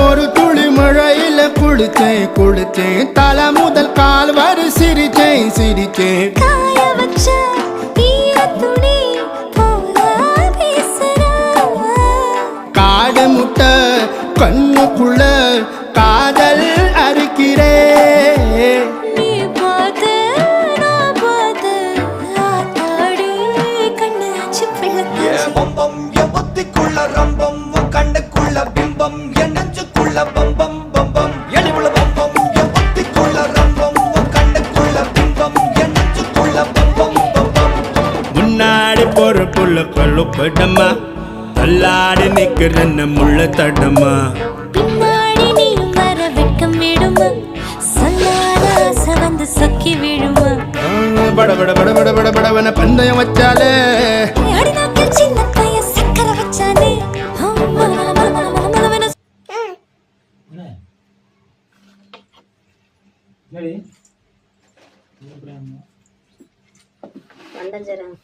ஒரு துளி மழையில குளிச்சேன் தலை முதல் கால் வரை சிரிச்சேன் காய வச்ச ஈரத்துணி போல பேசுற காடு முட்டை கண்ணுக்குள்ள காதல் அறுக்கிறே நீ பார்த்து நான் பார்த்து ஆத்தாடி கண்ணு ஆச்சு பிள்ளை பம்பம் என் புத்திக்குள்ள ரம்பம் உன் கண்ணுக்குள்ள பிம்பம் என் நெஞ்சுக்குள்ள பம்பம் பம்பம் எளிவுள்ள பம்பம் என் புத்திக்குள்ள ரம்பம் உன் கண்ணுக்குள்ள பிம்பம் என் நெஞ்சுக்குள்ள பம்பம் பம்பம் முன்னாடி போற புள்ள கழுப்படமா தள்ளாடி நிக்கிறன்ன முள்ள தடமா பின்னாடி நீயும் வர வெட்கம் விடுமா சொல்லாத ஆசை வந்து சொக்கி விழுமா பட பட பட பட பட படவன பந்தயம் வச்சாலே அடி நாக்கில் சின்ன பையன் சக்கரை வச்சானே வண்டஞ்சரம்